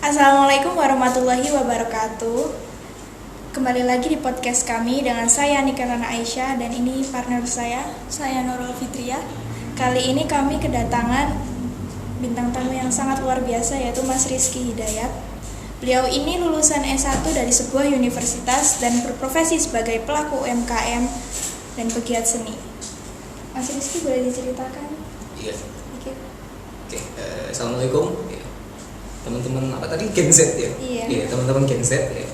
Assalamualaikum warahmatullahi wabarakatuh. Kembali lagi di podcast kami dengan saya Nika Rana Aisyah dan ini partner saya Nurul Fitria. Kali ini kami kedatangan bintang tamu yang sangat luar biasa yaitu Mas Rizky Hidayat. Beliau ini lulusan S1 dari sebuah universitas dan berprofesi sebagai pelaku UMKM dan pegiat seni. Mas Rizky boleh diceritakan? Iya. Oke. Assalamualaikum. Teman-teman apa tadi Gen Z ya? Iya. Teman-teman Gen Z ya.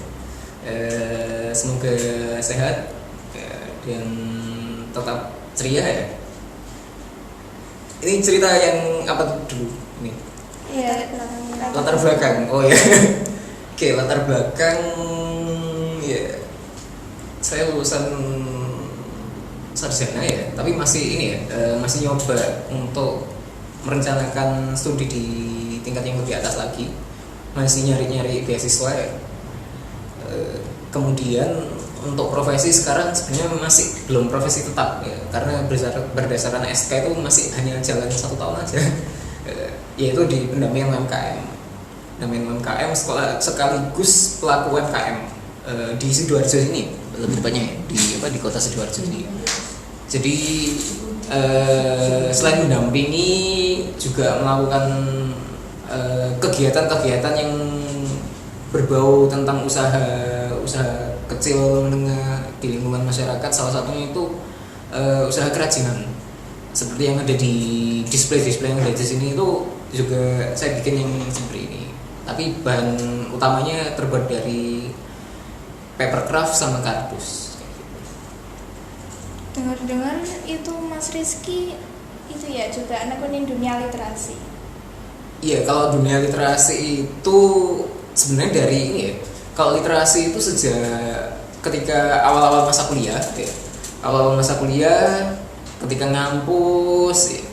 Semoga sehat dan tetap ceria ya. Ini cerita yang apa dulu ini? Iya. Latar belakang. Oh ya. Oke, latar belakang ya. Saya lulusan sarjana ya, tapi masih ini ya, masih nyoba untuk merencanakan studi di tingkat yang lebih atas lagi, masih nyari-nyari beasiswa ya. Kemudian untuk profesi sekarang sebenarnya masih belum profesi tetap ya, karena berdasarkan SK itu masih hanya jalan 1 tahun aja, yaitu di pendampingan UMKM sekolah sekaligus pelaku UMKM di Sidoarjo ini, lebih tepatnya di kota Sidoarjo ini. Jadi selain mendampingi juga melakukan kegiatan-kegiatan yang berbau tentang usaha kecil menengah di lingkungan masyarakat. Salah satunya itu usaha kerajinan seperti yang ada di display yang ada di sini, itu juga saya bikin yang seperti ini, tapi bahan utamanya terbuat dari papercraft sama kardus. Dengar-dengar itu Mas Rizky itu ya juga nekunin dunia literasi. Iya, kalau dunia literasi itu sebenarnya dari ini ya. Kalau literasi itu sejak ketika awal-awal masa kuliah ya. Awal masa kuliah ketika ngampus ya,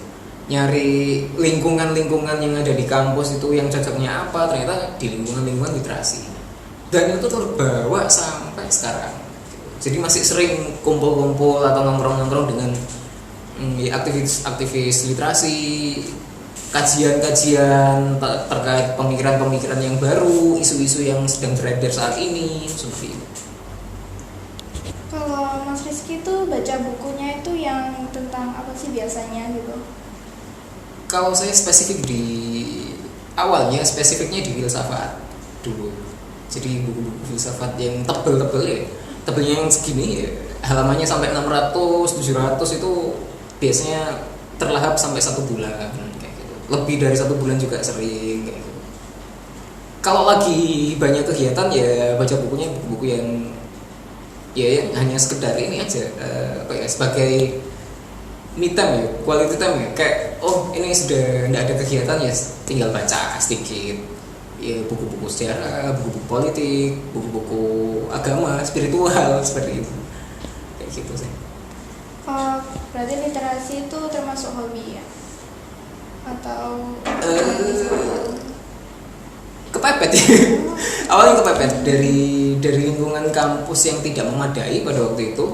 nyari lingkungan-lingkungan yang ada di kampus itu yang cocoknya apa, ternyata di lingkungan literasi. Dan itu terbawa sampai sekarang. Jadi masih sering kumpul-kumpul atau nongkrong-nongkrong dengan aktivis literasi, kajian-kajian terkait pemikiran-pemikiran yang baru, isu-isu yang sedang beredar saat ini, seperti itu. Kalau Mas Rizky itu baca bukunya itu yang tentang apa sih biasanya gitu? Kalau saya spesifiknya di filsafat dulu. Jadi buku-buku filsafat yang tebel-tebel ya. Tebelnya yang segini ya, halamannya sampai 600-700 itu biasanya terlahap sampai 1 bulan kayak gitu. Lebih dari 1 bulan juga sering kayak gitu. Kalau lagi banyak kegiatan ya baca bukunya buku-buku yang hanya sekedar ini aja, sebagai me time ya, quality time ya, kayak ini sudah tidak ada kegiatan ya tinggal baca sedikit. Ya, buku-buku sejarah, buku-buku politik, buku-buku agama, spiritual, seperti itu. Kayak gitu sih. Berarti literasi itu termasuk hobi ya? Atau kepepet ya. Awalnya kepepet dari lingkungan kampus yang tidak memadai pada waktu itu.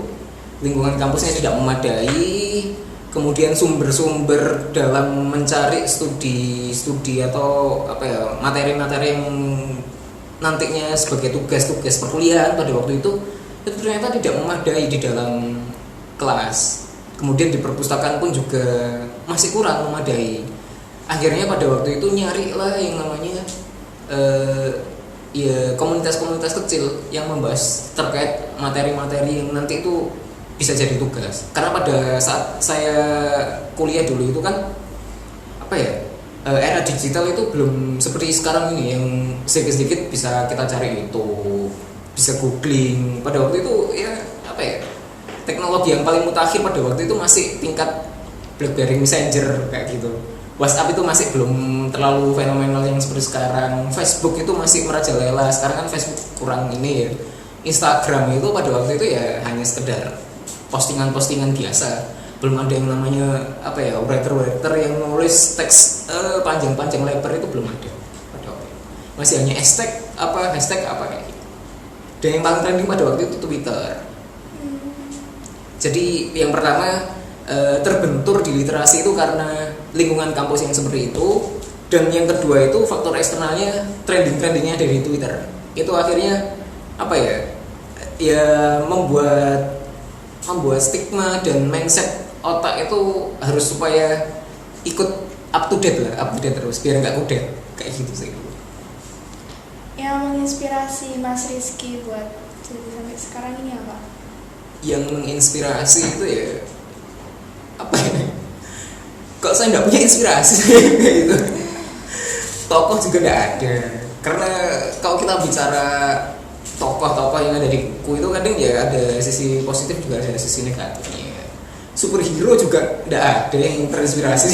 Lingkungan kampusnya tidak memadai. Kemudian sumber-sumber dalam mencari studi atau materi-materi yang nantinya sebagai tugas perkuliahan pada waktu itu ternyata tidak memadai di dalam kelas. Kemudian di perpustakaan pun juga masih kurang memadai. Akhirnya pada waktu itu nyari lah yang namanya komunitas-komunitas kecil yang membahas terkait materi-materi yang nanti itu bisa jadi tugas. Karena pada saat saya kuliah dulu itu kan era digital itu belum seperti sekarang ini yang sedikit-sedikit bisa kita cari itu, bisa googling. Pada waktu itu teknologi yang paling mutakhir pada waktu itu masih tingkat BlackBerry Messenger kayak gitu. WhatsApp itu masih belum terlalu fenomenal yang seperti sekarang. Facebook itu masih merajalela. Sekarang kan Facebook kurang ini ya. Instagram itu pada waktu itu ya hanya sekedar postingan-postingan biasa, belum ada yang namanya writer yang nulis teks panjang-panjang lebar, itu belum ada. Masih hanya hashtag apa kayak gitu. Dan yang paling trending pada waktu itu Twitter. Jadi yang pertama terbentur di literasi itu karena lingkungan kampus yang seperti itu, Dan yang kedua itu faktor eksternalnya, trendingnya dari Twitter. Itu akhirnya apa ya? Ya membuat stigma dan mindset otak itu harus supaya ikut up to date terus biar nggak kudet kayak gitu sih. Yang menginspirasi Mas Rizky buat jadi sampai sekarang ini apa? Yang menginspirasi itu ya apa ya? Kok saya nggak punya inspirasi kayak gitu. Tokoh juga nggak ada. Karena kalau kita bicara tokoh-tokoh yang ada di buku itu kadang ya ada sisi positif juga ada sisi negatifnya. Superhero juga nggak ada yang terinspirasi.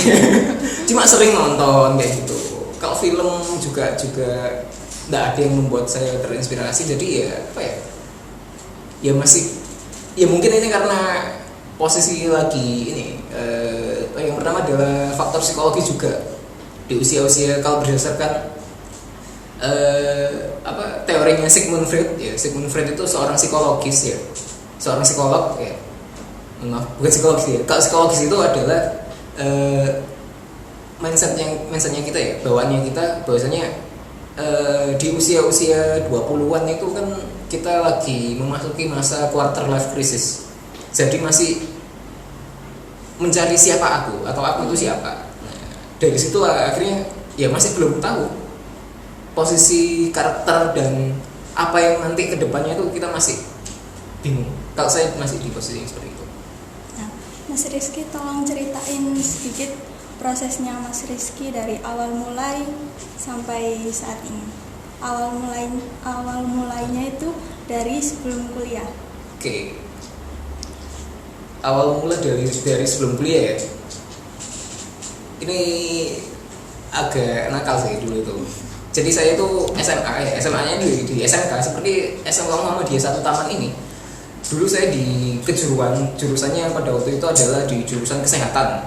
Cuma sering nonton kayak gitu. Kalau film juga nggak ada yang membuat saya terinspirasi. Jadi ya apa ya? Ya masih ya mungkin ini karena posisi lagi ini yang pertama adalah faktor psikologi juga di usia-usia kalau berdasarkan teorinya Sigmund Freud ya. Sigmund Freud itu seorang psikologis ya, seorang psikolog ya. Maaf, bukan psikologis ya. Kalau psikologis itu adalah mindsetnya kita ya, bawaannya kita bahwasanya di usia 20-an itu kan kita lagi memasuki masa quarter life crisis. Jadi masih mencari siapa aku atau aku itu siapa. Nah, dari situ akhirnya ya masih belum tahu posisi karakter dan apa yang nanti kedepannya itu kita masih bingung. Kalau saya masih di posisi yang seperti itu. Nah, Mas Rizky tolong ceritain sedikit prosesnya Mas Rizky dari awal mulai sampai saat ini. Awal mulainya itu dari sebelum kuliah. Oke. Awal mula dari sebelum kuliah ya. Ini agak nakal sih dulu itu. Jadi saya itu SMA-nya di SMK seperti SMK Muhammadiyah 1 Taman ini. Dulu saya di jurusannya pada waktu itu adalah di jurusan kesehatan,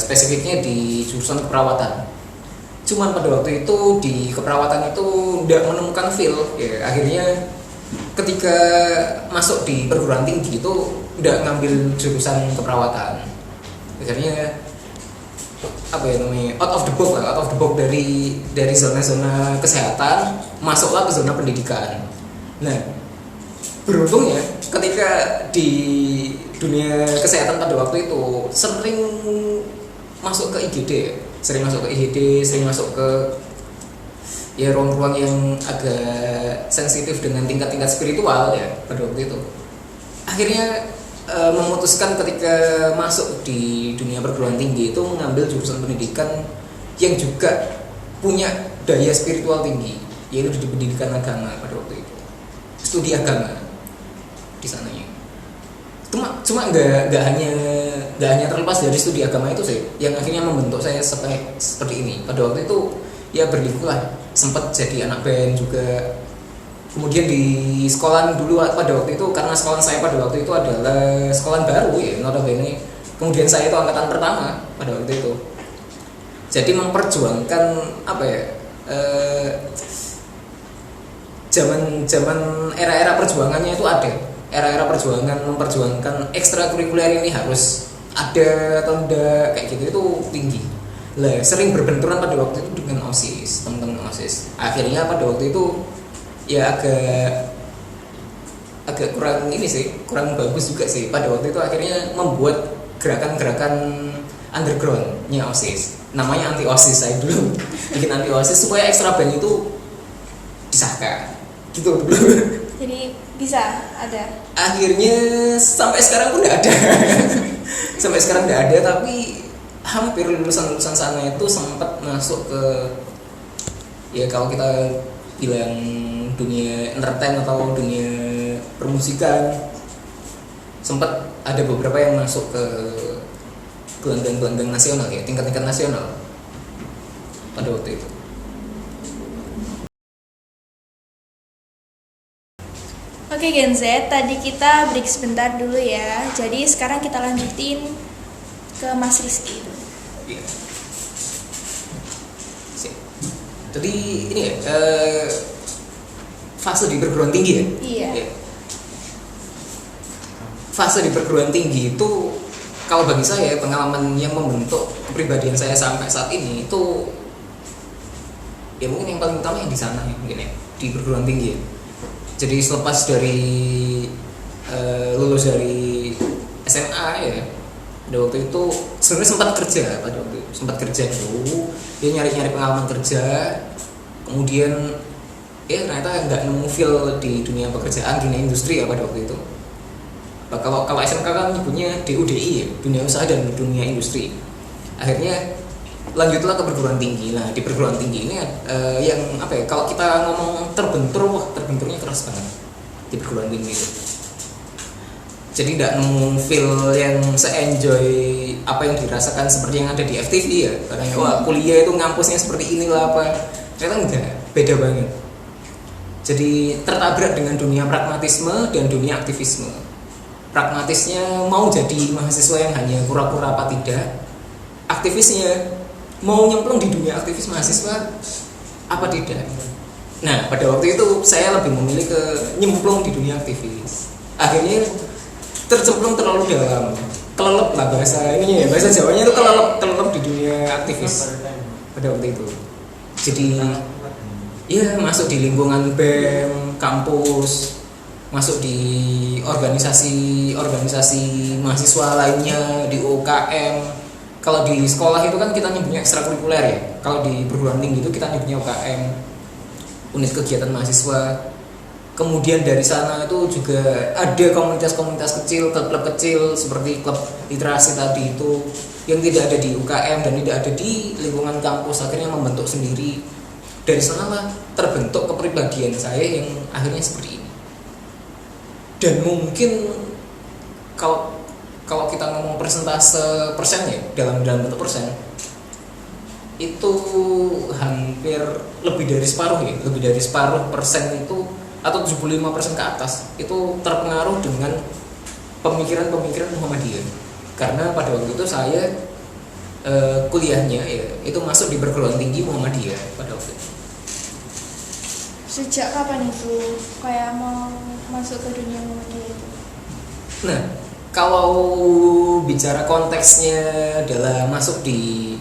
spesifiknya di jurusan keperawatan. Cuman pada waktu itu di keperawatan itu tidak menemukan feel, ya akhirnya ketika masuk di perguruan tinggi itu tidak ngambil jurusan keperawatan. Akhirnya apa ya namanya out of the box dari zona-zona kesehatan masuklah ke zona pendidikan. Nah, beruntungnya ketika di dunia kesehatan pada waktu itu sering masuk ke IGD, sering masuk ke ya ruang-ruang yang agak sensitif dengan tingkat-tingkat spiritual ya pada waktu itu. Akhirnya memutuskan ketika masuk di dunia perguruan tinggi itu mengambil jurusan pendidikan yang juga punya daya spiritual tinggi, yaitu di pendidikan agama pada waktu itu, studi agama di sananya. Cuma nggak hanya terlepas dari studi agama itu sih yang akhirnya membentuk saya seperti ini. Pada waktu itu ya berliku lah, sempat jadi anak band juga. Kemudian di sekolah dulu pada waktu itu, karena sekolah saya pada waktu itu adalah sekolah baru ya notabene. Kemudian saya itu angkatan pertama pada waktu itu. Jadi memperjuangkan apa ya? Zaman era-era perjuangannya itu ada. Era-era perjuangan memperjuangkan ekstrakurikuler ini harus ada atau enggak kayak gitu itu tinggi. Lah sering berbenturan pada waktu itu dengan OSIS, teman-teman OSIS. Akhirnya pada waktu itu ya agak kurang bagus juga sih. Pada waktu itu akhirnya membuat gerakan-gerakan undergroundnya OSIS, namanya anti OSIS. Saya dulu bikin anti OSIS supaya ekstra band itu disahkan gitu dulu. Jadi bisa ada. Akhirnya sampai sekarang pun tidak ada. Sampai sekarang tidak ada, tapi hampir lulusan sana itu sempat masuk ke ya kalau kita bilang dunia entertain atau dunia permusikan, sempat ada beberapa yang masuk ke gelanggang nasional ya, tingkat-tingkat nasional pada waktu itu. Oke Gen Z, tadi kita break sebentar dulu ya. Jadi sekarang kita lanjutin ke Mas Rizky. Iya. Jadi ini ya fase di perguruan tinggi ya. Iya. Ya. Fase di perguruan tinggi itu kalau bagi saya pengalaman yang membentuk kepribadian saya sampai saat ini itu ya mungkin yang paling utama yang di sana ya, mungkin ya, di perguruan tinggi ya. Jadi selepas dari lulus dari SMA ya, pada waktu itu sebenarnya sempat kerja dulu, dia nyari pengalaman kerja, kemudian ternyata nggak nemu feel di dunia pekerjaan, dunia industri ya pada waktu itu. Kalau SMK kan nyebutnya DUDI ya, dunia usaha dan dunia industri. Akhirnya lanjutlah ke perguruan tinggi. Nah di perguruan tinggi ini yang apa ya, kalau kita ngomong terbenturnya keras banget di perguruan tinggi itu. Jadi tidak nemu feel yang se-enjoy apa yang dirasakan seperti yang ada di FTV ya. Karena wah kuliah itu ngampusnya seperti inilah apa. Ternyata enggak, beda banget. Jadi tertabrak dengan dunia pragmatisme dan dunia aktivisme. Pragmatisnya mau jadi mahasiswa yang hanya kura-kura apa tidak. Aktivisnya mau nyemplung di dunia aktivis mahasiswa apa tidak. Nah pada waktu itu saya lebih memilih ke nyemplung di dunia aktivis. Akhirnya tercemplung terlalu dalam, kelelep lah bahasa ininya ya, bahasa Jawanya itu kelelep di dunia aktivis pada waktu itu. Jadi ya masuk di lingkungan BEM, kampus, masuk di organisasi mahasiswa lainnya, di UKM. Kalau di sekolah itu kan kita nyebutnya ekstrakurikuler ya. Kalau di perguruan tinggi itu kita nyebutnya UKM, unit kegiatan mahasiswa. Kemudian dari sana itu juga ada komunitas-komunitas kecil, klub-klub kecil seperti klub literasi tadi itu yang tidak ada di UKM dan tidak ada di lingkungan kampus, akhirnya membentuk sendiri. Dari sanalah terbentuk kepribadian saya yang akhirnya seperti ini. Dan mungkin kalau kita ngomong persentase persen ya, dalam bentuk persen itu hampir lebih dari separuh persen itu, atau 75% ke atas itu terpengaruh dengan pemikiran Muhammadiyah. Karena pada waktu itu saya kuliahnya ya itu masuk di perguruan tinggi Muhammadiyah pada waktu itu. Sejak kapan itu kayak mau masuk ke dunia Muhammadiyah itu? Nah, kalau bicara konteksnya adalah masuk di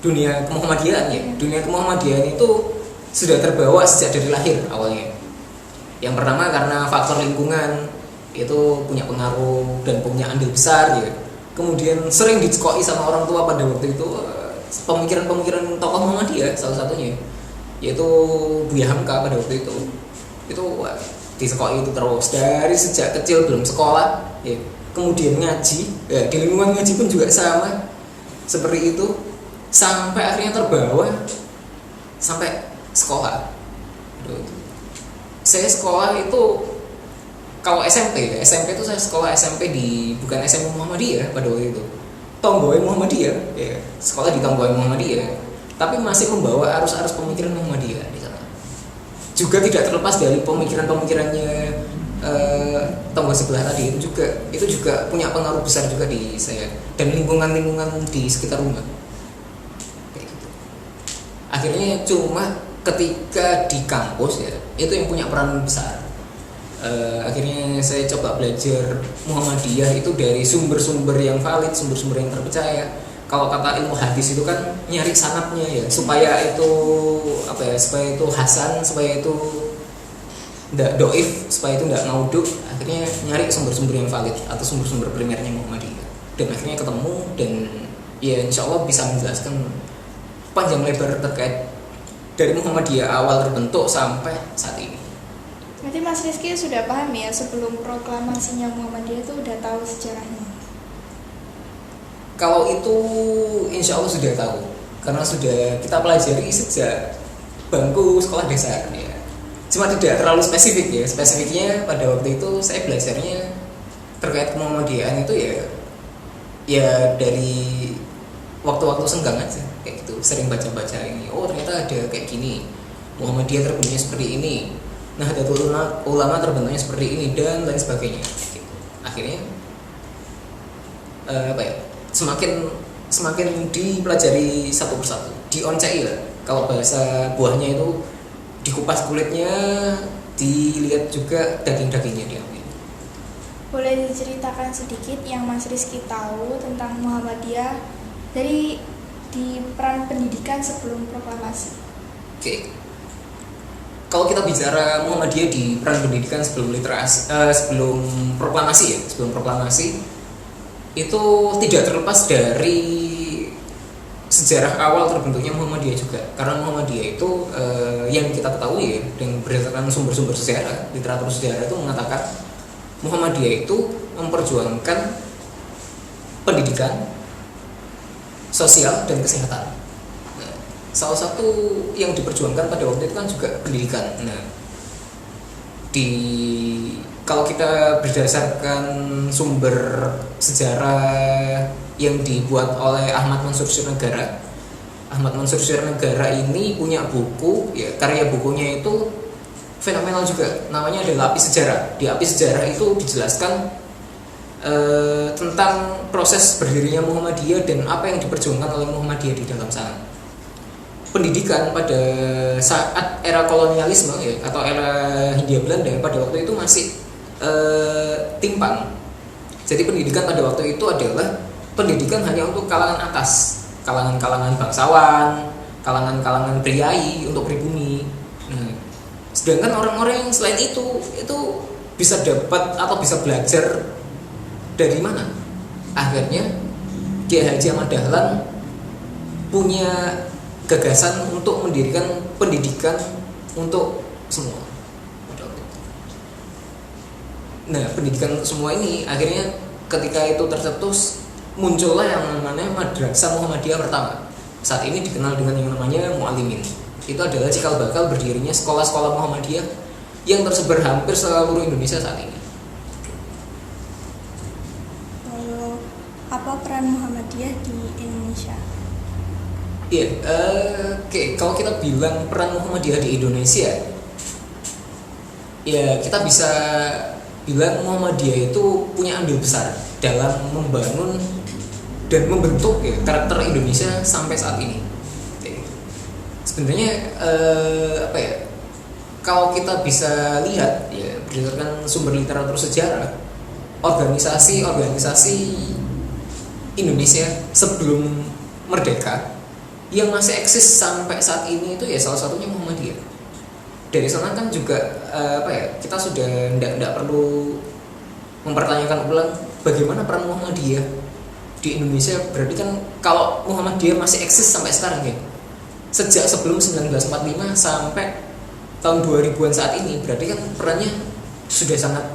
dunia kemuhammadiyahan ya, dunia kemuhammadiyahan itu sudah terbawa sejak dari lahir awalnya. Yang pertama karena faktor lingkungan itu punya pengaruh dan punya andil besar ya. Kemudian sering dicekoi sama orang tua pada waktu itu pemikiran tokoh Muhammadiyah, salah satunya yaitu Buya Hamka pada waktu itu dicekoi itu terus dari sejak kecil, belum sekolah ya. Kemudian ngaji ya, di lingkungan ngaji pun juga sama seperti itu, sampai akhirnya terbawa sampai sekolah. Saya sekolah itu kalau SMP itu saya sekolah SMP bukan SMP Muhammadiyah pada waktu itu, Tonggoe Muhammadiyah ya, sekolah di Tonggoe Muhammadiyah, tapi masih membawa arus-arus pemikiran Muhammadiyah di sana. Juga tidak terlepas dari pemikirannya Tonggo sebelah tadi itu juga punya pengaruh besar juga di saya dan lingkungan di sekitar rumah. Kayak gitu. Akhirnya cuma ketika di kampus ya itu yang punya peran besar. Akhirnya saya coba belajar Muhammadiyah itu dari sumber-sumber yang valid, sumber-sumber yang terpercaya. Kalau kata ilmu hadis itu kan nyari sanadnya ya, supaya itu hasan, supaya itu tidak doif, supaya itu tidak maudhu. Akhirnya nyari sumber-sumber yang valid atau sumber-sumber primernya Muhammadiyah, dan akhirnya ketemu dan ya insya Allah bisa menjelaskan panjang lebar terkait dari Muhammadiyah awal terbentuk sampai saat ini. Berarti Mas Rizky sudah paham ya, sebelum proklamasinya Muhammadiyah itu udah tahu sejarahnya? Kalau itu insya Allah sudah tahu, karena sudah kita pelajari sejak bangku sekolah dasar ya. Cuma tidak terlalu spesifik ya, spesifiknya pada waktu itu saya belajarnya terkait Muhammadiyahan itu ya dari waktu-waktu senggang aja kayak gitu, sering baca-baca ini, oh ternyata ada kayak gini, Muhammadiyah terbentuknya seperti ini, Nahdlatul Ulama terbentuknya seperti ini dan lain sebagainya gitu. Akhirnya semakin dipelajari satu persatu, dioncei lah, kalau bahasa buahnya itu dikupas kulitnya, dilihat juga daging-dagingnya diambil. Boleh diceritakan sedikit yang Mas Rizky tahu tentang Muhammadiyah dari di peran pendidikan sebelum proklamasi? Oke. Kalau kita bicara Muhammadiyah di peran pendidikan sebelum literasi, sebelum proklamasi itu tidak terlepas dari sejarah awal terbentuknya Muhammadiyah juga. Karena Muhammadiyah itu yang kita ketahui ya, dan berdasarkan sumber-sumber sejarah, literatur sejarah itu mengatakan Muhammadiyah itu memperjuangkan pendidikan, sosial, dan kesehatan. Nah, salah satu yang diperjuangkan pada waktu itu kan juga pendidikan. Nah, kalau kita berdasarkan sumber sejarah yang dibuat oleh Ahmad Mansur Sirnegara ini punya buku ya, karya bukunya itu fenomenal juga, namanya adalah Api Sejarah. Di Api Sejarah itu dijelaskan tentang proses berdirinya Muhammadiyah dan apa yang diperjuangkan oleh Muhammadiyah di dalam sana. Pendidikan pada saat era kolonialisme ya, atau era Hindia Belanda pada waktu itu masih timpang. Jadi pendidikan pada waktu itu adalah pendidikan hanya untuk kalangan atas, kalangan-kalangan bangsawan, kalangan-kalangan priai, untuk pribumi. Nah, sedangkan orang-orang yang selain itu bisa dapat atau bisa belajar dari mana? Akhirnya Kiai Haji Ahmad Dahlan punya gagasan untuk mendirikan pendidikan untuk semua. Nah, pendidikan untuk semua ini akhirnya ketika itu tercetus, muncullah yang namanya Madrasah Muhammadiyah pertama. Saat ini dikenal dengan yang namanya Muallimin. Itu adalah cikal bakal berdirinya sekolah-sekolah Muhammadiyah yang tersebar hampir seluruh Indonesia saat ini. Apa peran Muhammadiyah di Indonesia? Iya, oke. Kalau kita bilang peran Muhammadiyah di Indonesia, ya kita bisa bilang Muhammadiyah itu punya andil besar dalam membangun dan membentuk ya, karakter Indonesia sampai saat ini. Sebenarnya kalau kita bisa lihat ya, berdasarkan sumber literatur sejarah, organisasi Indonesia sebelum merdeka yang masih eksis sampai saat ini itu ya salah satunya Muhammadiyah. Dari sana kan juga kita sudah tidak perlu mempertanyakan ulang bagaimana peran Muhammadiyah di Indonesia. Berarti kan kalau Muhammadiyah masih eksis sampai sekarang ya, sejak sebelum 1945 sampai tahun 2000-an saat ini, berarti kan perannya sudah sangat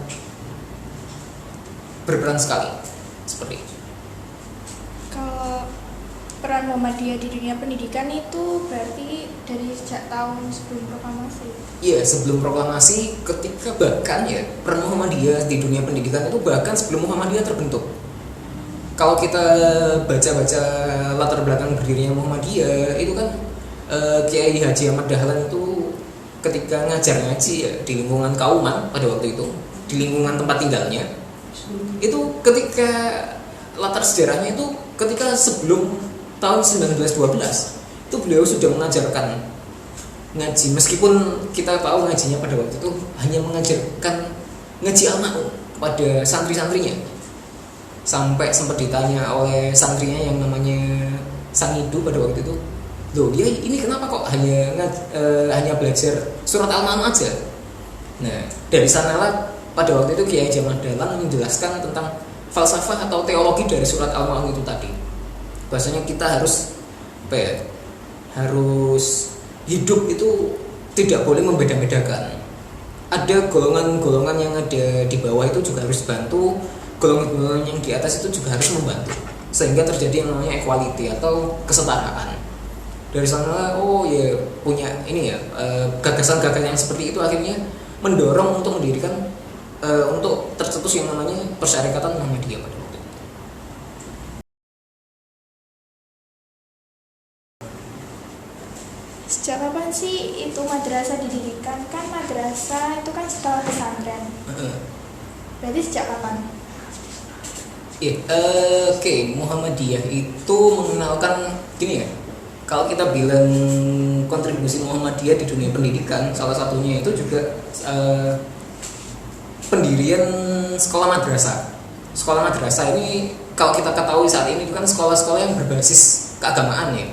berperan sekali seperti itu. Kalau peran Muhammadiyah di dunia pendidikan itu berarti dari sejak tahun sebelum proklamasi. Iya, sebelum proklamasi, ketika bahkan ya peran Muhammadiyah di dunia pendidikan itu bahkan sebelum Muhammadiyah terbentuk. Kalau kita baca-baca latar belakang berdirinya Muhammadiyah, itu kan Kiai Haji Ahmad Dahlan itu ketika ngajar ngaji ya di lingkungan Kauman pada waktu itu, di lingkungan tempat tinggalnya, itu ketika latar sejarahnya itu ketika sebelum tahun 1912 itu beliau sudah mengajarkan ngaji, meskipun kita tahu ngajinya pada waktu itu hanya mengajarkan ngaji al-ma'un kepada santri-santrinya, sampai sempat ditanya oleh santrinya yang namanya Sangidu pada waktu itu, loh dia ini kenapa kok hanya belajar surat al-ma'un aja. Nah, dari sanalah pada waktu itu Kiai Haji Ahmad Dahlan menjelaskan tentang falsafah atau teologi dari surat al-ma'un itu tadi. Bahasanya kita harus harus hidup itu tidak boleh membeda-bedakan. Ada golongan-golongan yang ada di bawah itu juga harus dibantu, golongan-golongan yang di atas itu juga harus membantu, sehingga terjadi yang namanya equality atau kesetaraan. Dari sana punya ini ya, gagasan-gagasan yang seperti itu akhirnya mendorong untuk mendirikan untuk tercetus yang namanya Persyarikatan Muhammadiyah pada waktu itu. Sejak kapan sih itu madrasah didirikan? Kan madrasah itu kan sekolah pesantren. Berarti sejak kapan? Muhammadiyah itu mengenalkan gini ya. Kalau kita bilang kontribusi Muhammadiyah di dunia pendidikan, salah satunya itu juga pendirian sekolah madrasah. Sekolah madrasah ini kalau kita ketahui saat ini itu kan sekolah-sekolah yang berbasis keagamaan ya.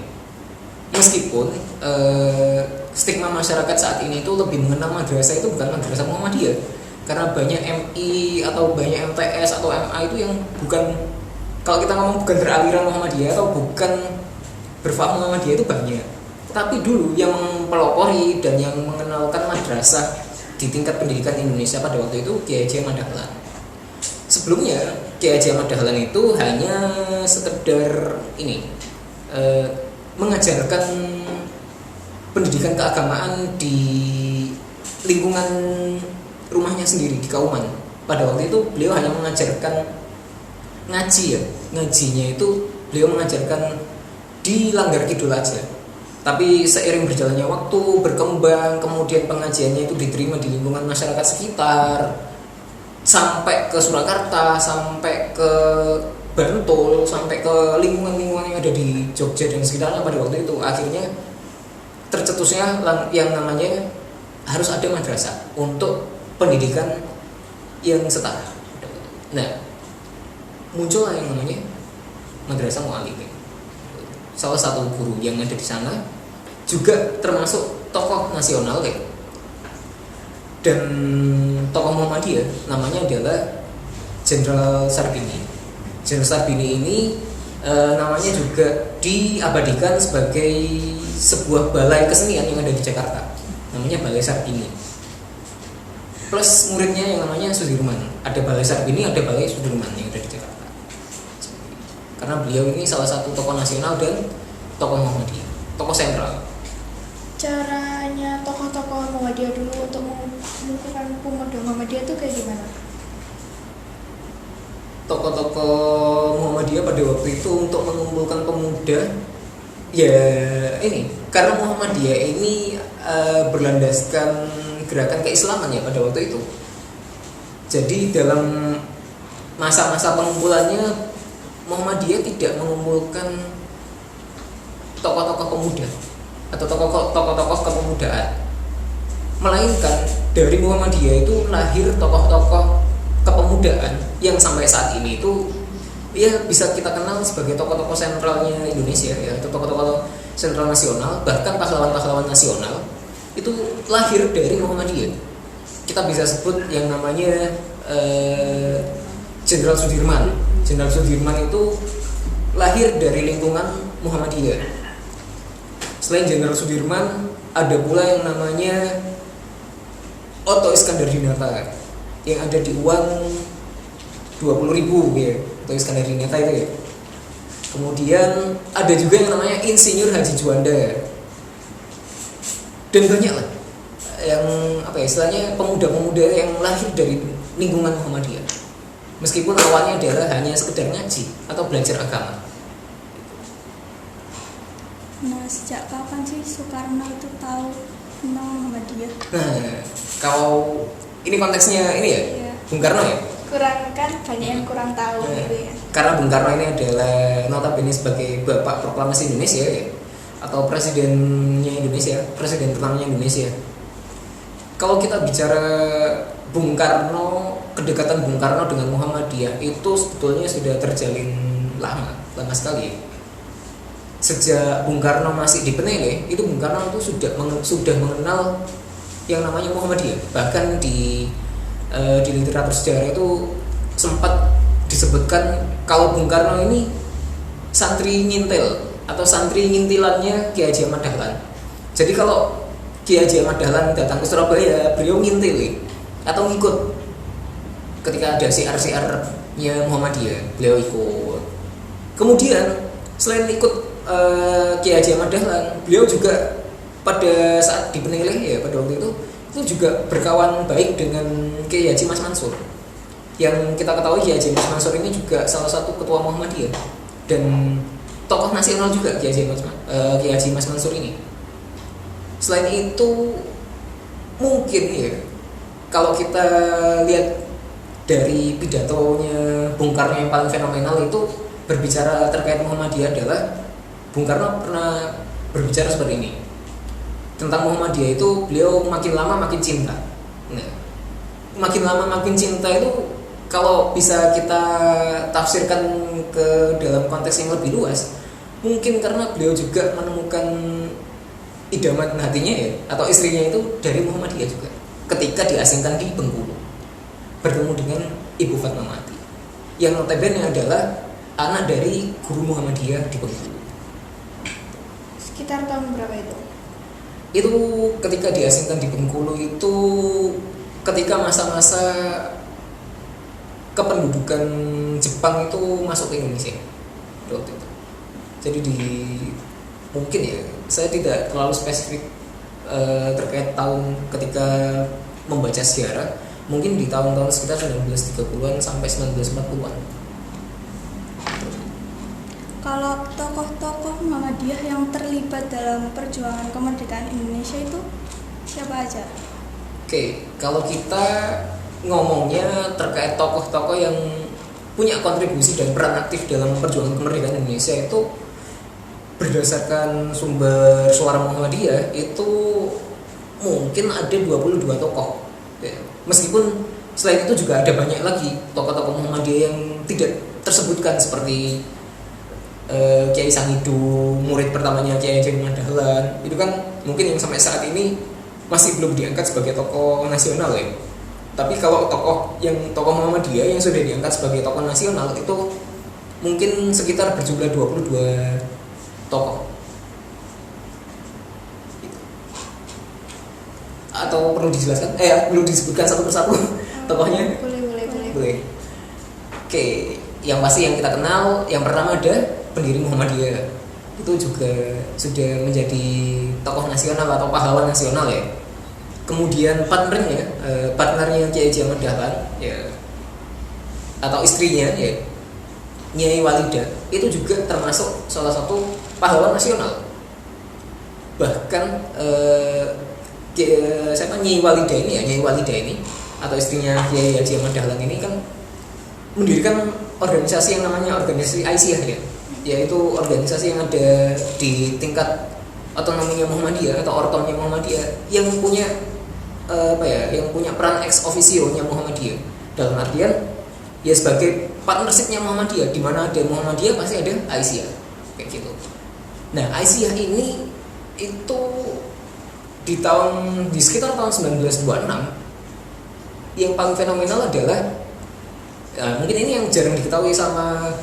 Meskipun stigma masyarakat saat ini itu lebih mengenal madrasah itu bukan madrasah Muhammadiyah, karena banyak MI atau banyak MTS atau MA itu yang bukan, kalau kita ngomong bukan beraliran Muhammadiyah atau bukan berfaham Muhammadiyah itu banyak. Tapi dulu yang mempelopori dan yang mengenalkan madrasah di tingkat pendidikan Indonesia pada waktu itu Kiai Haji Ahmad Dahlan. Sebelumnya Kiai Haji Ahmad Dahlan itu hanya sekedar mengajarkan pendidikan keagamaan di lingkungan rumahnya sendiri di Kauman. Pada waktu itu beliau hanya mengajarkan ngaji ya, ngajinya itu beliau mengajarkan di Langgar Kidul aja. Tapi seiring berjalannya waktu berkembang, kemudian pengajiannya itu diterima di lingkungan masyarakat sekitar, sampai ke Surakarta, sampai ke Bantul, sampai ke lingkungan-lingkungan yang ada di Jogja dan sekitarnya. Pada waktu itu akhirnya tercetusnya yang namanya harus ada madrasah untuk pendidikan yang setara. Nah, muncullah yang namanya Madrasah Mu'allimin. Salah satu guru yang ada di sana juga termasuk tokoh nasional ya. Dan tokoh Muhammadiyah namanya adalah Jenderal Sarbini. Jenderal Sarbini ini namanya juga diabadikan sebagai sebuah balai kesenian yang ada di Jakarta, namanya Balai Sarbini. Plus muridnya yang namanya Sudirman. Ada Balai Sarbini, ada Balai Sudirman yang ada di Jakarta. Karena beliau ini salah satu tokoh nasional dan tokoh Muhammadiyah, tokoh sentral. Caranya tokoh-tokoh Muhammadiyah dulu untuk mengumpulkan pemuda Muhammadiyah itu kayak gimana? Tokoh-tokoh Muhammadiyah pada waktu itu untuk mengumpulkan pemuda, ya ini karena Muhammadiyah ini berlandaskan gerakan keislaman ya pada waktu itu. Jadi dalam masa-masa pengumpulannya Muhammadiyah tidak mengumpulkan tokoh-tokoh pemuda atau tokoh-tokoh kepemudaan, melainkan dari Muhammadiyah itu lahir tokoh-tokoh kepemudaan yang sampai saat ini itu ya bisa kita kenal sebagai tokoh-tokoh sentralnya Indonesia ya, atau tokoh-tokoh sentral nasional, bahkan pahlawan-pahlawan nasional itu lahir dari Muhammadiyah. Kita bisa sebut yang namanya Jenderal Sudirman. Jenderal Sudirman itu lahir dari lingkungan Muhammadiyah. Selain Jenderal Sudirman, ada pula yang namanya Otto Iskandar Dinata yang ada di uang 20.000 ya, Otto Iskandar Dinata itu ya. Kemudian ada juga yang namanya Insinyur Haji Juanda. Dan banyak lah yang istilahnya pemuda-pemuda yang lahir dari lingkungan Muhammadiyah. Meskipun awalnya adalah hanya sekedar ngaji atau belajar agama. Nah, sejak kapan sih Soekarno itu tahu tentang Muhammadiyah? Nah, kalau ini konteksnya ini ya, Iya. Bung Karno ya? Kurang kan banyak yang kurang tahu gitu ya. Karena Bung Karno ini adalah notabene sebagai Bapak Proklamasi Indonesia ya, atau Presidennya Indonesia, Presiden pertamanya Indonesia. Kalau kita bicara Bung Karno, kedekatan Bung Karno dengan Muhammadiyah itu sebetulnya sudah terjalin lama sekali. Sejak Bung Karno masih di Penele, itu Bung Karno itu sudah mengenal yang namanya Muhammadiyah. Bahkan di literatur sejarah itu sempat disebutkan kalau Bung Karno ini santri nyintil atau santri ngintilannya Kiai Haji Ahmad Dahlan. Jadi kalau Kiai Haji Ahmad Dahlan datang ke Surabaya, beliau ngintil atau ngikut ketika ada siar-siarnya Muhammadiyah, beliau ikut. Kemudian selain ikut Kiai Haji Ahmad Dahlan, beliau juga pada saat di Peneleh ya pada waktu itu juga berkawan baik dengan Kiai Haji Mas Mansur. Yang kita ketahui Kiai Haji Mas Mansur ini juga salah satu ketua Muhammadiyah dan tokoh nasional juga Kiai Haji Mas Mansur ini. Selain itu mungkin ya kalau kita lihat dari pidatonya Bung Karno yang paling fenomenal itu berbicara terkait Muhammadiyah adalah Bung Karno pernah berbicara seperti ini. Tentang Muhammadiyah itu beliau makin lama makin cinta. Nah, makin lama makin cinta itu kalau bisa kita tafsirkan ke dalam konteks yang lebih luas, mungkin karena beliau juga menemukan idaman hatinya ya, atau istrinya itu dari Muhammadiyah juga. Ketika diasingkan di Bengkulu, bertemu dengan Ibu Fatmawati, yang notabene adalah anak dari guru Muhammadiyah di Bengkulu. Sekitar tahun berapa itu? Itu ketika diasingkan di Bengkulu itu ketika masa-masa kependudukan Jepang itu masuk ke Indonesia waktu itu. Jadi mungkin ya, saya tidak terlalu spesifik terkait tahun ketika membaca sejarah, mungkin di tahun-tahun sekitar 1930-an sampai 1940-an. Kalau tokoh-tokoh Muhammadiyah yang terlibat dalam perjuangan kemerdekaan Indonesia itu siapa aja? Oke, kalau kita ngomongnya terkait tokoh-tokoh yang punya kontribusi dan peran aktif dalam perjuangan kemerdekaan Indonesia itu berdasarkan sumber Suara Muhammadiyah itu mungkin ada 22 tokoh ya. Meskipun selain itu juga ada banyak lagi tokoh-tokoh Muhammadiyah yang tidak tersebutkan seperti Kiai Sangidu, murid pertamanya Kiai Haji Ahmad Dahlan. Itu kan mungkin yang sampai saat ini masih belum diangkat sebagai tokoh nasional ya. Tapi kalau tokoh Muhammadiyah yang sudah diangkat sebagai tokoh nasional itu mungkin sekitar berjumlah 22 tokoh. Atau perlu dijelaskan? Perlu disebutkan satu persatu tokohnya? Boleh. Oke, yang pasti yang kita kenal yang pertama ada pendiri Muhammadiyah. Itu juga sudah menjadi tokoh nasional atau pahlawan nasional ya. Kemudian partnernya Kiai Haji Ahmad Dahlan ya, atau istrinya ya, Nyai Walidah, itu juga termasuk salah satu pahlawan nasional. Bahkan Nyai Walidah ini atau istrinya Kiai Haji Ahmad Dahlan ini kan mendirikan organisasi yang namanya organisasi Aisyah ya, yaitu organisasi yang ada di tingkat otonominya Muhammadiyah atau ortomnya Muhammadiyah yang punya yang punya peran ex officio-nya Muhammadiyah, dalam artian ya sebagai partnership-nya Muhammadiyah, di mana ada Muhammadiyah pasti ada Aisyah kayak gitu. Nah, Aisyah ini itu di sekitar tahun 1926 yang paling fenomenal adalah mungkin ini yang jarang diketahui sama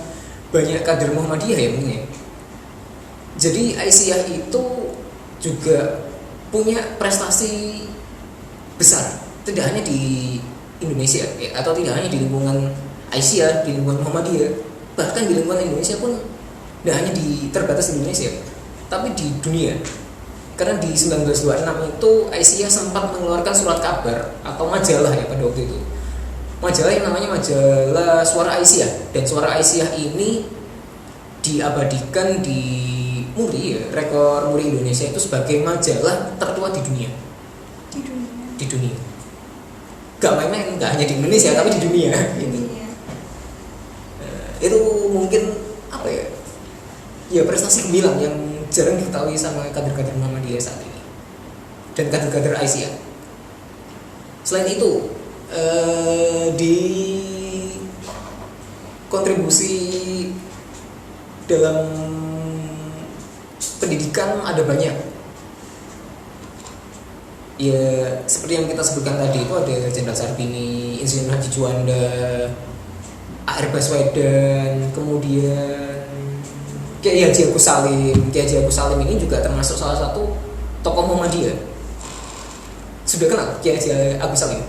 banyak kader Muhammadiyah ya mungkin ya. Jadi Aisyah itu juga punya prestasi besar, tidak hanya di Indonesia ya, atau tidak hanya di lingkungan Aisyah, di lingkungan Muhammadiyah, bahkan di lingkungan Indonesia pun tidak hanya terbatas di Indonesia, tapi di dunia. Karena di 1926 itu Aisyah sempat mengeluarkan surat kabar atau majalah ya pada waktu itu. Majalah yang namanya majalah Suara Aisyah, dan Suara Aisyah ini diabadikan di MURI ya, rekor MURI Indonesia itu sebagai majalah tertua di dunia. Di dunia. Gak main-main, gak hanya di Indonesia tapi di dunia gitu. Itu mungkin apa ya? Ya prestasi gemilang yang jarang diketahui sama kader-kader Muhammadiyah saat ini dan kader-kader Aisyah. Selain itu di kontribusi dalam pendidikan ada banyak. Ya seperti yang kita sebutkan tadi itu ada Jenderal Sarbini, Insinyur Haji Juanda, A.R. Baswedan, kemudian Kiai Haji Agus Salim. Kiai Haji Agus Salim ini juga termasuk salah satu tokoh Muhammadiyah. Sudah kenal Kiai Haji Agus Salim?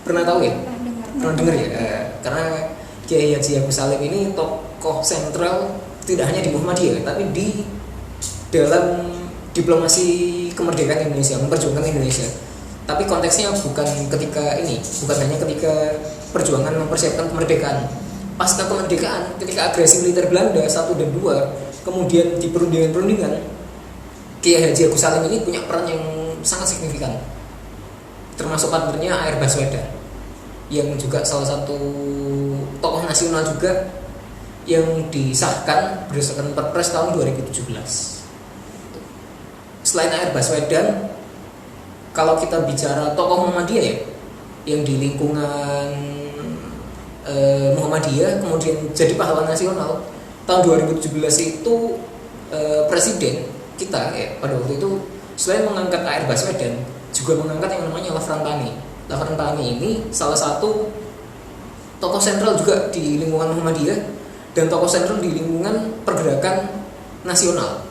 Pernah tahu ya? Pernah dengar ya? Karena Kiai Haji Agus Salim ini tokoh sentral tidak hanya di Muhammadiyah, tapi di dalam diplomasi kemerdekaan Indonesia, memperjuangkan Indonesia. Tapi konteksnya bukan hanya ketika perjuangan mempersiapkan kemerdekaan. Pasca kemerdekaan, ketika agresi militer Belanda 1 dan 2, kemudian di perundingan-perundingan, Kiai Haji Agus Salim ini punya peran yang sangat signifikan. Termasuk partnernya A.R. Baswedan, yang juga salah satu tokoh nasional juga yang disahkan berdasarkan Perpres tahun 2017. Selain A.R. Baswedan, kalau kita bicara tokoh Muhammadiyah ya, yang di lingkungan Muhammadiyah kemudian jadi pahlawan nasional, tahun 2017 itu Presiden kita ya pada waktu itu selain mengangkat AR Baswedan juga mengangkat yang namanya Lafran Tani. Lafran Tani ini salah satu tokoh sentral juga di lingkungan Muhammadiyah dan tokoh sentral di lingkungan pergerakan nasional.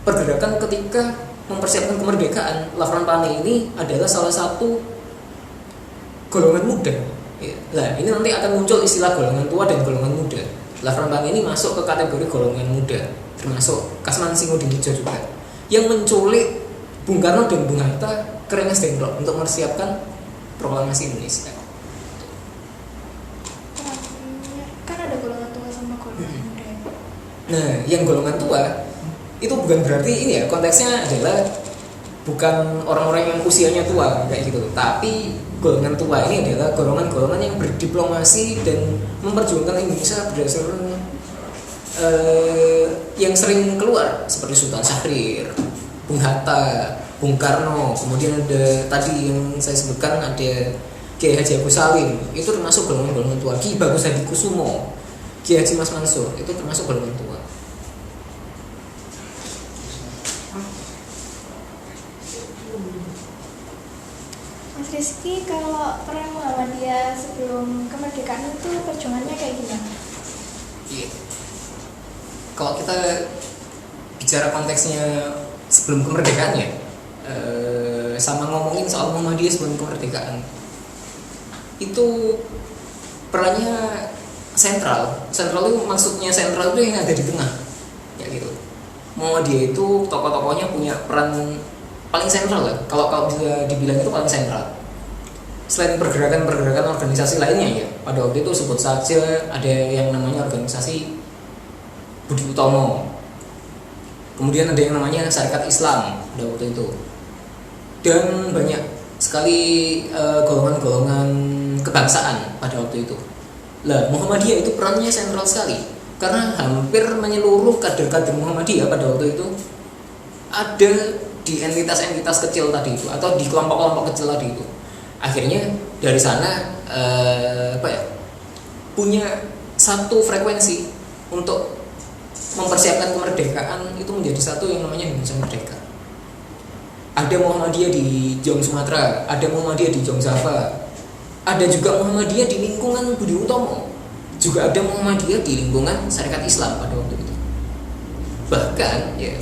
Pergerakan ketika mempersiapkan kemerdekaan, Lafran Tani ini adalah salah satu golongan muda. Nah, ini nanti akan muncul istilah golongan tua dan golongan muda. Lafran Tani ini masuk ke kategori golongan muda, termasuk Kasman Singodingijo juga, yang menculik Bung Karno dan Bung Hatta ke Rengas Dengklok untuk mempersiapkan proklamasi Indonesia. Kan ada golongan tua sama golongan muda. Nah, yang golongan tua itu bukan berarti ini ya, konteksnya adalah bukan orang-orang yang usianya tua kayak gitu, tapi golongan tua ini adalah golongan-golongan yang berdiplomasi dan memperjuangkan Indonesia berdasarkan yang sering keluar seperti Sultan Syahrir, Bung Hatta, Bung Karno, kemudian ada tadi yang saya sebutkan ada Kiai Haji Agus Salim, itu termasuk golongan-golongan tua. Ki Bagus Hadi Kusumo, Kiai Haji Mas Mansur, itu termasuk golongan tua. Mas Rizky, kalau peran Muhammadiyah sebelum kemerdekaan itu perjuangannya kayak gimana? Iya. Kalau kita bicara konteksnya sebelum kemerdekaan ya, sama ngomongin soal Muhammadiyah sebelum kemerdekaan, itu perannya sentral itu maksudnya sentral itu yang ada di tengah ya gitu. Muhammadiyah itu tokoh-tokohnya punya peran paling sentral lah, kalau bisa dibilang itu paling sentral. Selain pergerakan-pergerakan organisasi lainnya ya, pada waktu itu sebut saja ada yang namanya organisasi Budi Utomo, kemudian ada yang namanya Syarikat Islam pada waktu itu, dan banyak sekali golongan-golongan kebangsaan pada waktu itu. Lah, Muhammadiyah itu perannya sentral sekali karena hampir menyeluruh kader-kader Muhammadiyah pada waktu itu ada di entitas-entitas kecil tadi itu atau di kelompok-kelompok kecil tadi itu. Akhirnya dari sana punya satu frekuensi untuk mempersiapkan kemerdekaan itu menjadi satu yang namanya Indonesia Merdeka. Ada Muhammadiyah di Jong Sumatera, ada Muhammadiyah di Jong Java, ada juga Muhammadiyah di lingkungan Budi Utomo, juga ada Muhammadiyah di lingkungan Syarikat Islam pada waktu itu. Bahkan ya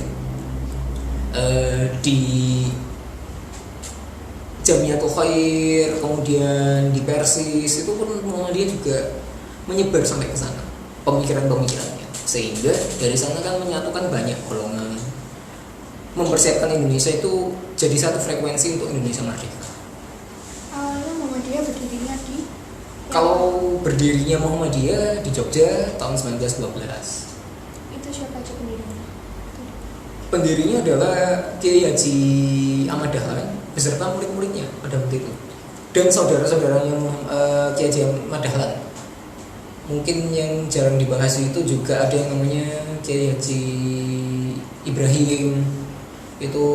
di Jamiatul Khair, kemudian di Persis itu pun Muhammadiyah juga menyebar sampai ke sana pemikiran-pemikirannya, sehingga dari sana kan menyatukan banyak golongan, mempersiapkan Indonesia itu jadi satu frekuensi untuk Indonesia merdeka. Awalnya Muhammadiyah berdirinya di? Kalau berdirinya Muhammadiyah di Jogja tahun 1912. Itu siapa aja pendirinya? Pendirinya adalah Kiai Haji Ahmad Dahlan beserta murid-muridnya pada waktu itu, dan saudara-saudaranya Kiai Haji Ahmad Dahlan. Mungkin yang jarang dibahas itu juga ada yang namanya Kiai Haji Ibrahim, itu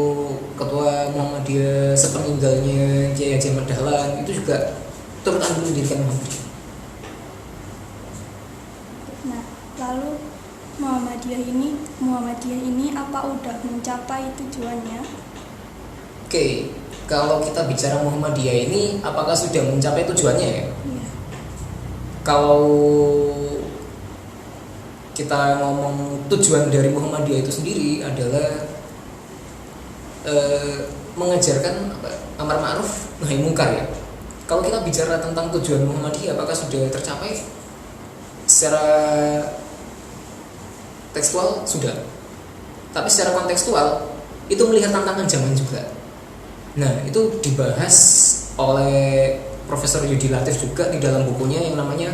ketua Muhammadiyah sepeninggalnya Kiai Haji Ahmad Dahlan, itu juga turut andil mendirikan Muhammadiyah. Nah, lalu Muhammadiyah ini apa udah mencapai tujuannya? Oke, kalau kita bicara Muhammadiyah ini apakah sudah mencapai tujuannya ya? Iya. Kalau kita ngomong tujuan dari Muhammadiyah itu sendiri adalah mengajarkan amar ma'ruf nahi mungkar ya. Kalau kita bicara tentang tujuan Muhammadiyah apakah sudah tercapai secara tekstual? Sudah. Tapi secara kontekstual itu melihat tantangan zaman juga. Nah, itu dibahas oleh Profesor Yudi Latif juga di dalam bukunya yang namanya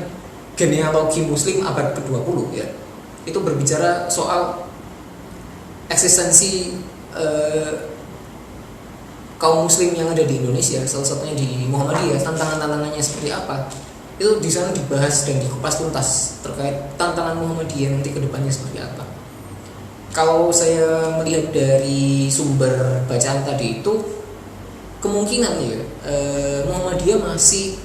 Genealogi Muslim Abad ke-20 ya. Itu berbicara soal eksistensi kaum muslim yang ada di Indonesia, salah satunya di Muhammadiyah, tantangan-tantangannya seperti apa. Itu di sana dibahas dan dikupas tuntas terkait tantangan Muhammadiyah nanti ke depannya seperti apa. Kalau saya melihat dari sumber bacaan tadi itu, kemungkinan ya Muhammadiyah masih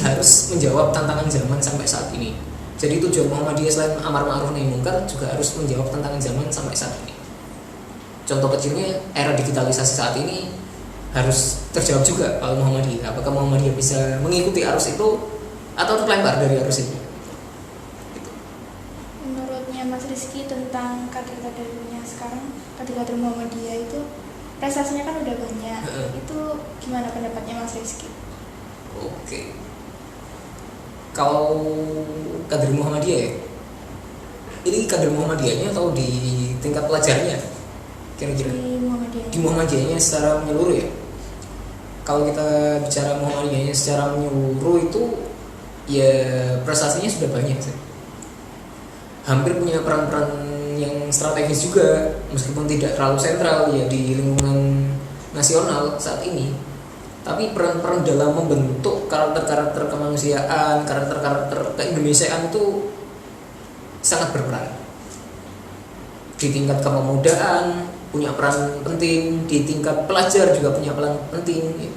harus menjawab tantangan zaman sampai saat ini. Jadi tujuan Muhammadiyah selain amar ma'ruf nahi mungkar juga harus menjawab tantangan zaman sampai saat ini. contoh kecilnya era digitalisasi saat ini harus terjawab juga kalau Muhammadiyah. Apakah Muhammadiyah bisa mengikuti arus itu atau terlempar dari arus itu? Gitu. Menurutnya Mas Rizky tentang kader-kadernya sekarang, kader-kader Muhammadiyah itu prestasinya kan udah banyak. Itu gimana pendapatnya Mas Rizky? Oke. Kalau kader Muhammadiyah ya, ini kader Muhammadiyahnya atau di tingkat pelajarnya kira-kira? Di Muhammadiyahnya secara menyeluruh ya. Kalau kita bicara Muhammadiyahnya secara menyeluruh itu ya prestasinya sudah banyak sih. Hampir punya peran-peran yang strategis juga, meskipun tidak terlalu sentral ya di lingkungan nasional saat ini. Tapi peran-peran dalam membentuk karakter-karakter kemanusiaan, karakter-karakter keindonesiaan itu sangat berperan. Di tingkat kepemudaan punya peran penting, di tingkat pelajar juga punya peran penting.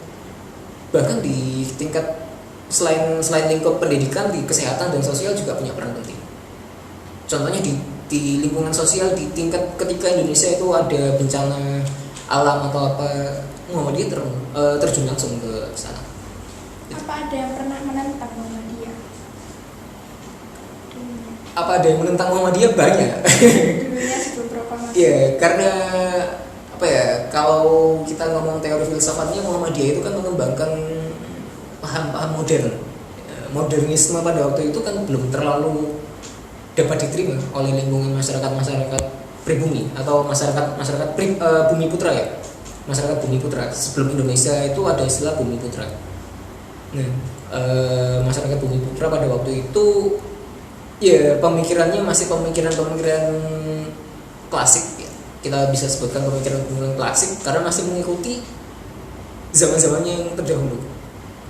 Bahkan di tingkat selain lingkup pendidikan, di kesehatan dan sosial juga punya peran penting. Contohnya di lingkungan sosial, di tingkat ketika Indonesia itu ada bencana alam atau apa, Muhammadiyah terjun langsung ke sana. Apa ada yang pernah menentang Muhammadiyah? Apa ada yang menentang Muhammadiyah? Banyak. Dulunya sebelum proklamasi. Iya, karena apa ya? Kalau kita ngomong teori filsafatnya, Muhammadiyah itu kan mengembangkan paham-paham modern. Modernisme pada waktu itu kan belum terlalu dapat diterima oleh lingkungan masyarakat pribumi atau masyarakat bumi putra ya. Masyarakat bumi putra, sebelum Indonesia itu ada istilah bumi putra. Nah, masyarakat bumi putra pada waktu itu ya pemikirannya masih pemikiran klasik ya. Kita bisa sebutkan pemikiran klasik karena masih mengikuti zaman-zamannya yang terdahulu.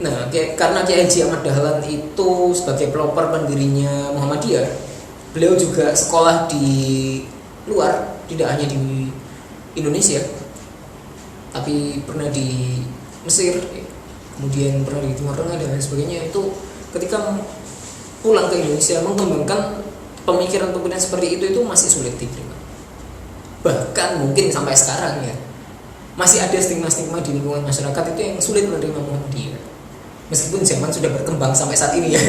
Nah, karena Kiai Haji Ahmad Dahlan itu sebagai pelopor pendirinya Muhammadiyah, beliau juga sekolah di luar, tidak hanya di Indonesia, tapi pernah di Mesir, kemudian pernah di Timur Tengah dan lain sebagainya. Itu ketika pulang ke Indonesia mengembangkan pemikiran-pemikiran seperti itu masih sulit diterima. Bahkan mungkin sampai sekarang ya masih ada stigma-stigma di lingkungan masyarakat itu yang sulit menerima Muhammadiyah. Meskipun zaman sudah berkembang sampai saat ini ya.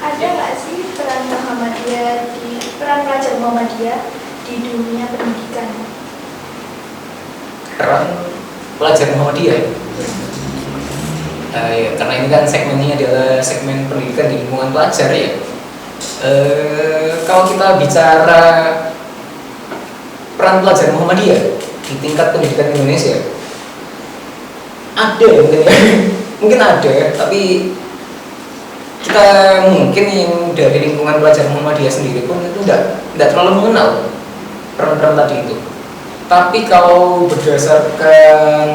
Ada nggak sih peran pelajar Muhammadiyah di dunia pendidikan? Peran pelajar Muhammadiyah ya, karena ini kan segmennya adalah segmen pendidikan di lingkungan pelajar ya. Kalau kita bicara peran pelajar Muhammadiyah di tingkat pendidikan Indonesia, ada mungkin ya, mungkin ada, tapi kita mungkin yang dari lingkungan pelajar Muhammadiyah sendiri pun itu tidak terlalu mengenal peran-peran tadi itu. Tapi kalau berdasarkan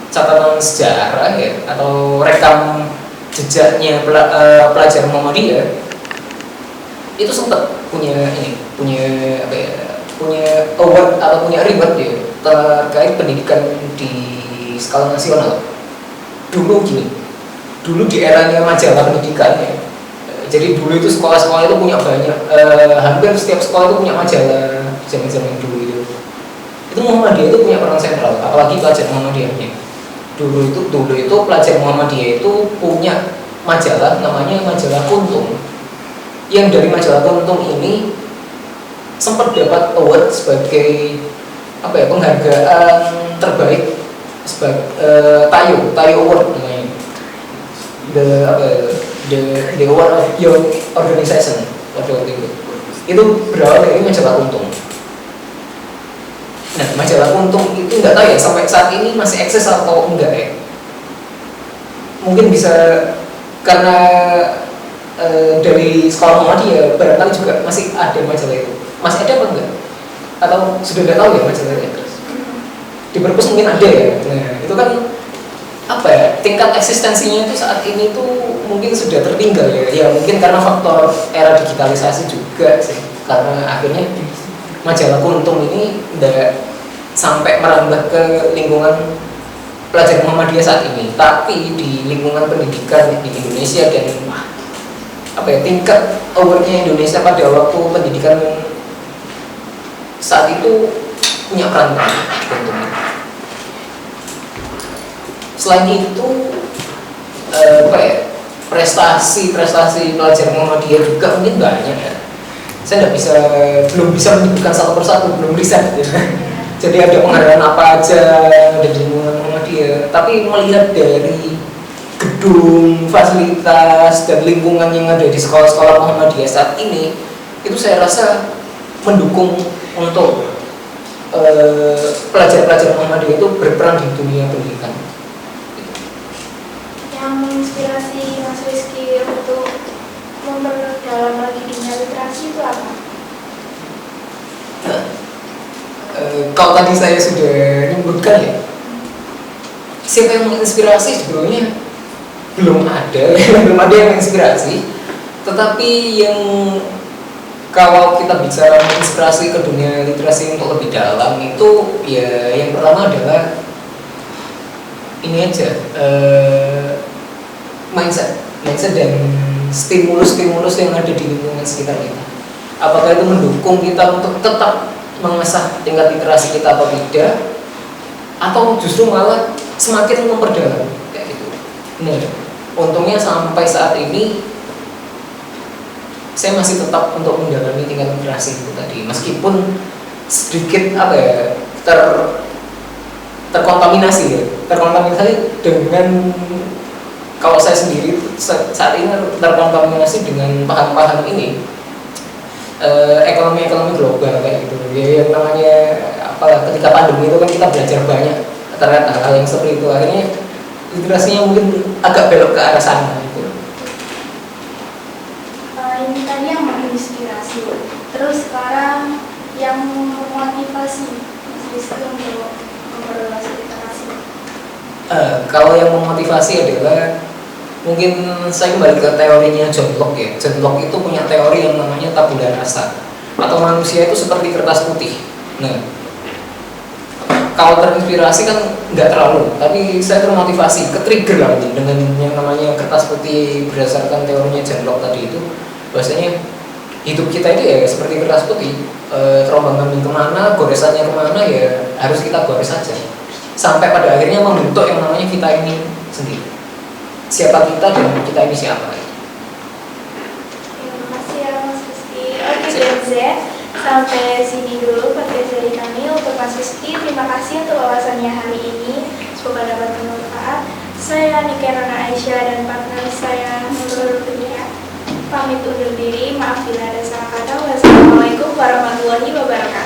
catatan sejarah ya, atau rekam jejaknya pelajar Muhammadiyah, itu sempat punya award atau punya reward ya terkait pendidikan di skala nasional. Dulu di eranya majalah pendidikan ya. Jadi dulu itu sekolah-sekolah itu punya banyak, hampir setiap sekolah itu punya majalah zaman-zaman dulu itu. Itu Muhammadiyah itu punya peran sentral, apalagi pelajar Muhammadiyahnya. Dulu itu pelajar Muhammadiyah itu punya majalah namanya majalah Kuntum. Yang dari majalah Kuntum ini sempat dapat award sebagai penghargaan terbaik sebagai Tayo Award namanya. The award of young organization pada waktu itu berawal dari majalah Kuntum. Nah, majalah Kuntum itu nggak tahu ya sampai saat ini masih eksis atau enggak ya. Mungkin bisa karena dari sekolah Muhammadiyah barangkali juga masih ada majalah itu. Masih ada apa enggak? Atau sudah nggak tahu ya majalahnya? Di perpus mungkin ada ya. Nah, itu kan tingkat eksistensinya itu saat ini tuh mungkin sudah tertinggal ya mungkin karena faktor era digitalisasi juga sih, karena akhirnya majalah Kuntum ini udah sampai merambah ke lingkungan pelajar Muhammadiyah saat ini, tapi di lingkungan pendidikan di Indonesia dan tingkat aware-nya Indonesia pada waktu pendidikan saat itu punya peran tentunya. Selain itu prestasi pelajar Muhammadiyah juga mungkin banyak ya. Saya belum bisa menyebutkan satu persatu, belum riset ya. Jadi ada penghargaan apa aja dari lingkungan Muhammadiyah, tapi melihat dari gedung, fasilitas dan lingkungan yang ada di sekolah-sekolah Muhammadiyah saat ini, itu saya rasa mendukung untuk pelajar-pelajar Muhammadiyah itu berperan di dunia pendidikan. Yang menginspirasi Mas Rizky untuk memperdalam lagi dunia literasi itu apa? Kalau tadi saya sudah menyebutkan ya, siapa yang menginspirasi sebelumnya belum ada yang menginspirasi. Tetapi yang kalau kita bicara menginspirasi ke dunia literasi untuk lebih dalam itu ya yang pertama adalah ini aja, mindset dan stimulus yang ada di lingkungan sekitar kita. Apakah itu mendukung kita untuk tetap mengasah tingkat literasi kita atau tidak, atau justru malah semakin memperdalam kayak gitu. Nah, untungnya sampai saat ini saya masih tetap untuk mendalami tingkat literasi itu tadi, meskipun sedikit terkontaminasi dengan, kalau saya sendiri saat ini terkontaminasi dengan paham-paham ini, ekonomi global kayak gitu ya, yang namanya ketika pandemi itu kan kita belajar banyak ternyata hal yang seperti itu, akhirnya literasinya mungkin agak belok ke arah sana gitu. Ini tadi yang menginspirasi, terus sekarang yang memotivasi Mas Rizky untuk memperluas literasi. Kalau yang memotivasi adalah mungkin saya kembali ke teorinya John Locke ya. John Locke itu punya teori yang namanya tabula rasa, atau manusia itu seperti kertas putih. Nah, kalau terinspirasi kan nggak terlalu, tapi saya termotivasi, ke-trigger lah dengan yang namanya kertas putih berdasarkan teorinya John Locke tadi itu, bahwasanya hidup kita itu ya seperti kertas putih, terombang-ambing kemana, goresannya kemana ya harus kita gores saja, sampai pada akhirnya membentuk yang namanya kita ini sendiri. Siapa kita dan kita ini siapa? Terima kasih ya Mas Rizky. Oke Gen Z, sampai sini dulu podcast dari kami untuk Mas Rizky. Terima kasih untuk wawasannya hari ini. Semoga dapat bermanfaat. Saya Nikerana Aisyah dan partner saya Nurul Fitriya pamit undur diri. Maaf bila ada salah kata. Wassalamualaikum warahmatullahi wabarakatuh.